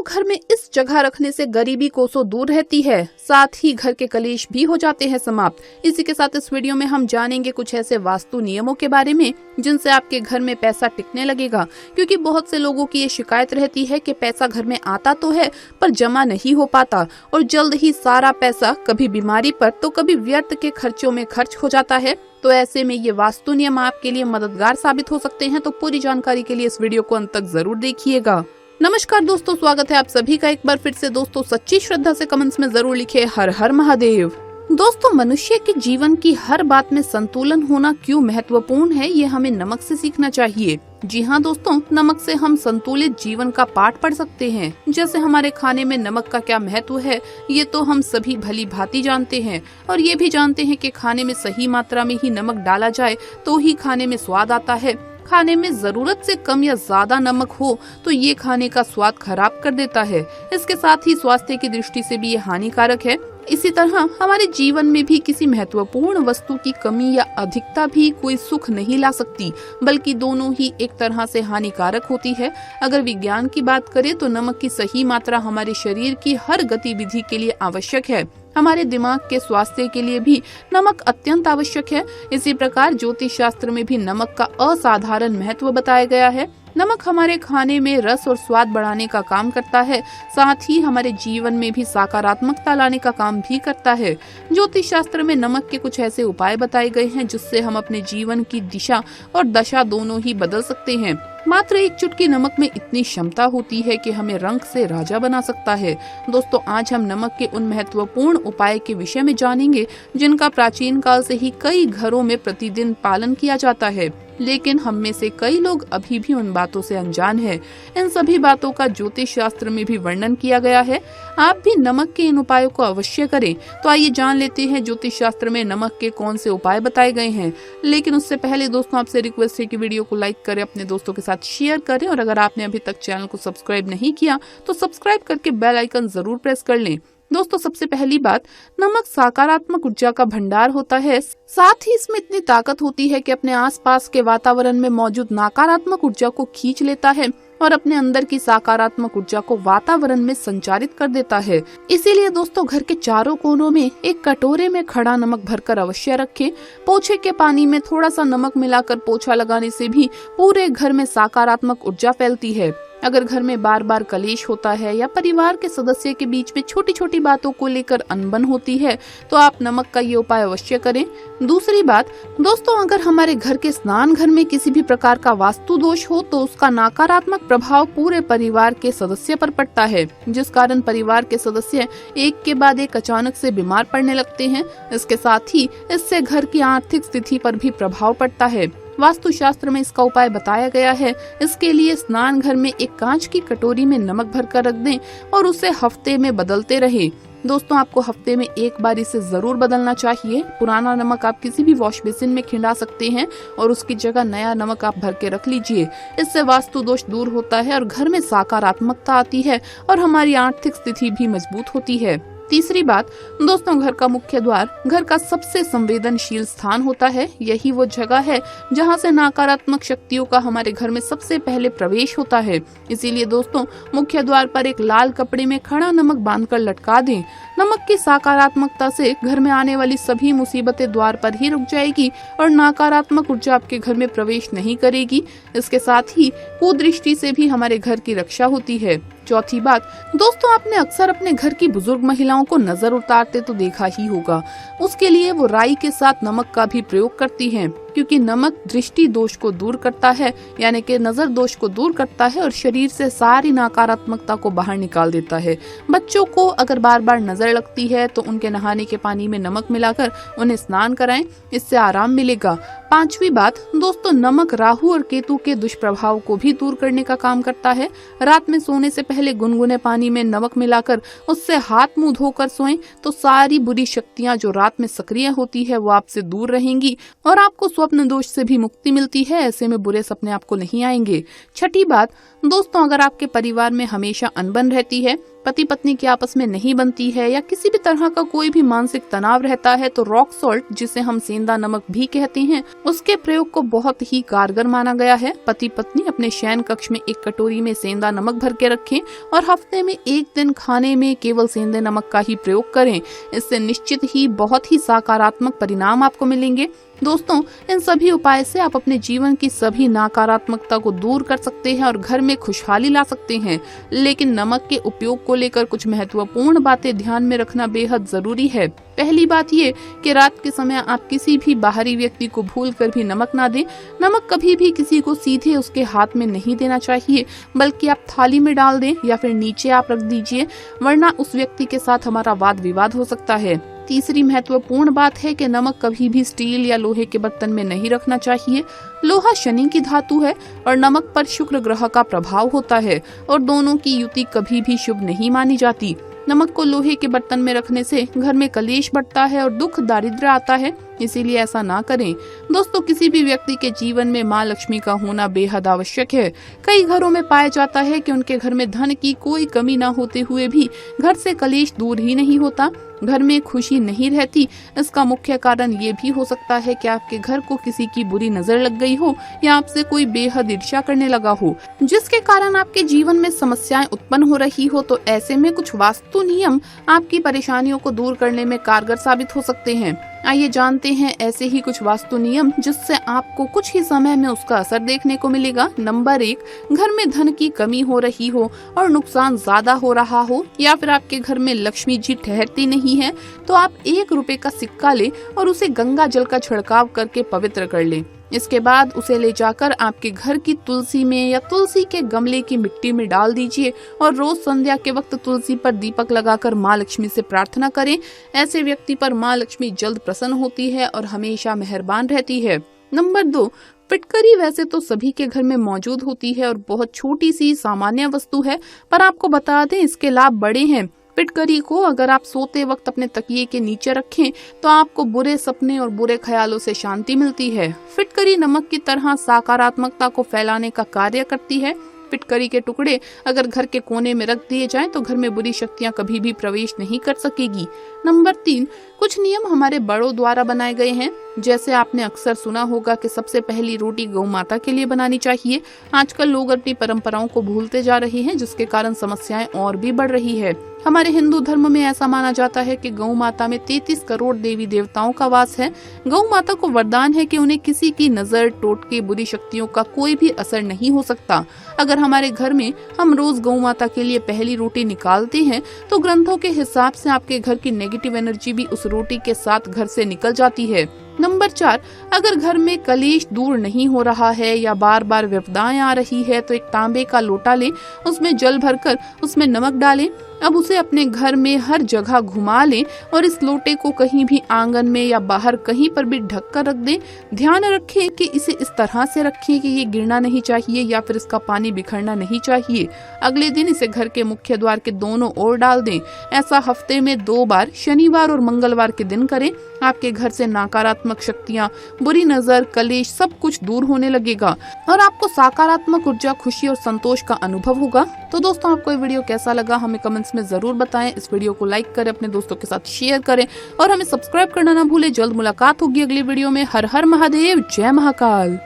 घर में इस जगह रखने से गरीबी कोसों दूर रहती है, साथ ही घर के कलेश भी हो जाते हैं समाप्त। इसी के साथ इस वीडियो में हम जानेंगे कुछ ऐसे वास्तु नियमों के बारे में जिनसे आपके घर में पैसा टिकने लगेगा, क्योंकि बहुत से लोगों की ये शिकायत रहती है कि पैसा घर में आता तो है पर जमा नहीं हो पाता और जल्द ही सारा पैसा कभी बीमारी पर तो कभी व्यर्थ के खर्चों में खर्च हो जाता है। तो ऐसे में ये वास्तु नियम आपके लिए मददगार साबित हो सकते हैं। तो पूरी जानकारी के लिए इस वीडियो को अंत तक जरूर देखिएगा। नमस्कार दोस्तों, स्वागत है आप सभी का एक बार फिर से। दोस्तों सच्ची श्रद्धा से कमेंट्स में जरूर लिखे हर हर महादेव। दोस्तों मनुष्य के जीवन की हर बात में संतुलन होना क्यों महत्वपूर्ण है, ये हमें नमक से सीखना चाहिए। जी हाँ दोस्तों, नमक से हम संतुलित जीवन का पाठ पढ़ सकते हैं। जैसे हमारे खाने में नमक का क्या महत्व है ये तो हम सभी भली भांति जानते हैं, और ये भी जानते हैं कि खाने में सही मात्रा में ही नमक डाला जाए तो ही खाने में स्वाद आता है। खाने में जरूरत से कम या ज्यादा नमक हो तो ये खाने का स्वाद खराब कर देता है। इसके साथ ही स्वास्थ्य की दृष्टि से भी ये हानिकारक है। इसी तरह हमारे जीवन में भी किसी महत्वपूर्ण वस्तु की कमी या अधिकता भी कोई सुख नहीं ला सकती, बल्कि दोनों ही एक तरह से हानिकारक होती है। अगर विज्ञान की बात करें तो नमक की सही मात्रा हमारे शरीर की हर गतिविधि के लिए आवश्यक है। हमारे दिमाग के स्वास्थ्य के लिए भी नमक अत्यंत आवश्यक है। इसी प्रकार ज्योतिष शास्त्र में भी नमक का असाधारण महत्व बताया गया है। नमक हमारे खाने में रस और स्वाद बढ़ाने का काम करता है, साथ ही हमारे जीवन में भी सकारात्मकता लाने का काम भी करता है। ज्योतिष शास्त्र में नमक के कुछ ऐसे उपाय बताए गए हैं जिससे हम अपने जीवन की दिशा और दशा दोनों ही बदल सकते हैं। मात्र एक चुटकी नमक में इतनी क्षमता होती है कि हमें रंग से राजा बना सकता है। दोस्तों आज हम नमक के उन महत्वपूर्ण उपाय के विषय में जानेंगे जिनका प्राचीन काल से ही कई घरों में प्रतिदिन पालन किया जाता है, लेकिन हम में से कई लोग अभी भी उन बातों से अनजान हैं। इन सभी बातों का ज्योतिष शास्त्र में भी वर्णन किया गया है। आप भी नमक के इन उपायों को अवश्य करें। तो आइए जान लेते हैं ज्योतिष शास्त्र में नमक के कौन से उपाय बताए गए हैं। लेकिन उससे पहले दोस्तों आपसे रिक्वेस्ट है कि वीडियो को लाइक करें, अपने दोस्तों के साथ शेयर करें, और अगर आपने अभी तक चैनल को सब्सक्राइब नहीं किया तो सब्सक्राइब करके बेल आइकन जरूर प्रेस कर लें। दोस्तों सबसे पहली बात, नमक सकारात्मक ऊर्जा का भंडार होता है। साथ ही इसमें इतनी ताकत होती है कि अपने आसपास के वातावरण में मौजूद नकारात्मक ऊर्जा को खींच लेता है और अपने अंदर की सकारात्मक ऊर्जा को वातावरण में संचारित कर देता है। इसीलिए दोस्तों घर के चारों कोनों में एक कटोरे में खड़ा नमक भरकर अवश्य रखें। पोछे के पानी में थोड़ा सा नमक मिलाकर पोछा लगाने से भी पूरे घर में सकारात्मक ऊर्जा फैलती है। अगर घर में बार बार कलेश होता है या परिवार के सदस्य के बीच में छोटी छोटी बातों को लेकर अनबन होती है तो आप नमक का ये उपाय अवश्य करें। दूसरी बात दोस्तों, अगर हमारे घर के स्नान घर में किसी भी प्रकार का वास्तु दोष हो तो उसका नकारात्मक प्रभाव पूरे परिवार के सदस्य पर पड़ता है, जिस कारण परिवार के सदस्य एक के बाद एक अचानक से बीमार पड़ने लगते हैं। इसके साथ ही इससे घर की आर्थिक स्थिति पर भी प्रभाव पड़ता है। वास्तु शास्त्र में इसका उपाय बताया गया है। इसके लिए स्नान घर में एक कांच की कटोरी में नमक भरकर रख दें और उसे हफ्ते में बदलते रहें। दोस्तों आपको हफ्ते में एक बार इसे जरूर बदलना चाहिए। पुराना नमक आप किसी भी वॉश बेसिन में खिंडा सकते हैं और उसकी जगह नया नमक आप भर के रख लीजिए। इससे वास्तु दोष दूर होता है और घर में सकारात्मकता आती है और हमारी आर्थिक स्थिति भी मजबूत होती है। तीसरी बात दोस्तों, घर का मुख्य द्वार घर का सबसे संवेदनशील स्थान होता है। यही वो जगह है जहां से नकारात्मक शक्तियों का हमारे घर में सबसे पहले प्रवेश होता है। इसीलिए दोस्तों मुख्य द्वार पर एक लाल कपड़े में खड़ा नमक बांधकर लटका दें। नमक की सकारात्मकता से घर में आने वाली सभी मुसीबतें द्वार पर ही रुक जाएगी और नकारात्मक ऊर्जा आपके घर में प्रवेश नहीं करेगी। इसके साथ ही कुदृष्टि से भी हमारे घर की रक्षा होती है। चौथी बात दोस्तों, आपने अक्सर अपने घर की बुजुर्ग महिलाओं को नजर उतारते तो देखा ही होगा। उसके लिए वो राई के साथ नमक का भी प्रयोग करती हैं, क्योंकि नमक दृष्टि दोष को दूर करता है, यानी कि नजर दोष को दूर करता है और शरीर से सारी नकारात्मकता को बाहर निकाल देता है। बच्चों को अगर बार बार नजर लगती है तो उनके नहाने के पानी में नमक मिलाकर उन्हें स्नान कराएं, इससे आराम मिलेगा। पांचवी बात दोस्तों, नमक राहु और केतु के दुष्प्रभाव को भी दूर करने का काम करता है। रात में सोने से पहले गुनगुने पानी में नमक मिलाकर उससे हाथ मुंह धोकर सोएं तो सारी बुरी शक्तियां जो रात में सक्रिय होती है वो आपसे दूर रहेंगी और आपको स्वप्न दोष से भी मुक्ति मिलती है। ऐसे में बुरे सपने आपको नहीं आएंगे। छठी बात दोस्तों, अगर आपके परिवार में हमेशा अनबन रहती है पति पत्नी की आपस में नहीं बनती है या किसी भी तरह का कोई भी मानसिक तनाव रहता है तो रॉक सॉल्ट, जिसे हम सेंधा नमक भी कहते हैं, उसके प्रयोग को बहुत ही कारगर माना गया है। पति पत्नी अपने शयन कक्ष में एक कटोरी में सेंधा नमक भर के रखें और हफ्ते में एक दिन खाने में केवल सेंधे नमक का ही प्रयोग करें। इससे निश्चित ही बहुत ही सकारात्मक परिणाम आपको मिलेंगे। दोस्तों, इन सभी उपाय से आप अपने जीवन की सभी नकारात्मकता को दूर कर सकते हैं और घर में खुशहाली ला सकते हैं। लेकिन नमक के उपयोग को लेकर कुछ महत्वपूर्ण बातें ध्यान में रखना बेहद जरूरी है। पहली बात ये कि रात के समय आप किसी भी बाहरी व्यक्ति को भूलकर भी नमक ना दें। नमक कभी भी किसी को सीधे उसके हाथ में नहीं देना चाहिए, बल्कि आप थाली में डाल दें या फिर नीचे आप रख दीजिए, वरना उस व्यक्ति के साथ हमारा वाद विवाद हो सकता है। तीसरी महत्वपूर्ण बात है कि नमक कभी भी स्टील या लोहे के बर्तन में नहीं रखना चाहिए। लोहा शनि की धातु है और नमक पर शुक्र ग्रह का प्रभाव होता है और दोनों की युति कभी भी शुभ नहीं मानी जाती। नमक को लोहे के बर्तन में रखने से घर में कलेश बढ़ता है और दुख दारिद्र्य आता है, इसीलिए ऐसा ना करें। दोस्तों, किसी भी व्यक्ति के जीवन में माँ लक्ष्मी का होना बेहद आवश्यक है। कई घरों में पाया जाता है कि उनके घर में धन की कोई कमी ना होते हुए भी घर से कलेश दूर ही नहीं होता, घर में खुशी नहीं रहती। इसका मुख्य कारण ये भी हो सकता है कि आपके घर को किसी की बुरी नजर लग गई हो या आपसे कोई बेहद ईर्ष्या करने लगा हो, जिसके कारण आपके जीवन में समस्याएं उत्पन्न हो रही हो। तो ऐसे में कुछ वास्तु नियम आपकी परेशानियों को दूर करने में कारगर साबित हो सकते हैं। आइए जानते हैं ऐसे ही कुछ वास्तु नियम जिससे आपको कुछ ही समय में उसका असर देखने को मिलेगा। नंबर 1, घर में धन की कमी हो रही हो और नुकसान ज्यादा हो रहा हो या फिर आपके घर में लक्ष्मी जी ठहरती नहीं है, तो आप 1 रुपए का सिक्का ले और उसे गंगा जल का छिड़काव करके पवित्र कर ले। इसके बाद उसे ले जाकर आपके घर की तुलसी में या तुलसी के गमले की मिट्टी में डाल दीजिए और रोज संध्या के वक्त तुलसी पर दीपक लगाकर माँ लक्ष्मी से प्रार्थना करें। ऐसे व्यक्ति पर माँ लक्ष्मी जल्द प्रसन्न होती है और हमेशा मेहरबान रहती है। नंबर 2, फिटकरी वैसे तो सभी के घर में मौजूद होती है और बहुत छोटी सी सामान्य वस्तु है, पर आपको बता दें इसके लाभ बड़े हैं। फिटकरी को अगर आप सोते वक्त अपने तकिए के नीचे रखें तो आपको बुरे सपने और बुरे ख्यालों से शांति मिलती है। फिटकरी नमक की तरह सकारात्मकता को फैलाने का कार्य करती है। फिटकरी के टुकड़े अगर घर के कोने में रख दिए जाएं तो घर में बुरी शक्तियां कभी भी प्रवेश नहीं कर सकेगी। नंबर 3, कुछ नियम हमारे बड़ों द्वारा बनाए गए हैं। जैसे आपने अक्सर सुना होगा कि सबसे पहली रोटी गौ माता के लिए बनानी चाहिए। आजकल लोग अपनी परंपराओं को भूलते जा रहे हैं, जिसके कारण समस्याएं और भी बढ़ रही है। हमारे हिंदू धर्म में ऐसा माना जाता है कि गौ माता में 33 करोड़ देवी देवताओं का वास है। गौ माता को वरदान है कि उन्हें किसी की नजर, टोटके, बुरी शक्तियों का कोई भी असर नहीं हो सकता। अगर हमारे घर में हम रोज गौ माता के लिए पहली रोटी निकालते हैं तो ग्रंथों के हिसाब से आपके घर की नेगेटिव एनर्जी भी उस रोटी के साथ घर से निकल जाती है। नंबर 4, अगर घर में कलेश दूर नहीं हो रहा है या बार बार विपदाएं आ रही है तो एक तांबे का लोटा लें, उसमें जल भरकर उसमें नमक डालें। अब उसे अपने घर में हर जगह घुमा लें और इस लोटे को कहीं भी आंगन में या बाहर कहीं पर भी ढक कर रख दें। ध्यान रखें कि इसे इस तरह से रखें कि ये गिरना नहीं चाहिए या फिर इसका पानी बिखरना नहीं चाहिए। अगले दिन इसे घर के मुख्य द्वार के दोनों ओर डाल दें। ऐसा हफ्ते में 2 बार, शनिवार और मंगलवार के दिन करें। आपके घर से नकारात्मक शक्तियां, बुरी नजर, कलेश सब कुछ दूर होने लगेगा और आपको सकारात्मक ऊर्जा, खुशी और संतोष का अनुभव होगा। तो दोस्तों, आपको ये वीडियो कैसा लगा हमें कमेंट्स में जरूर बताएं। इस वीडियो को लाइक करें, अपने दोस्तों के साथ शेयर करें और हमें सब्सक्राइब करना ना भूलें। जल्द मुलाकात होगी अगली वीडियो में। हर हर महादेव, जय महाकाल।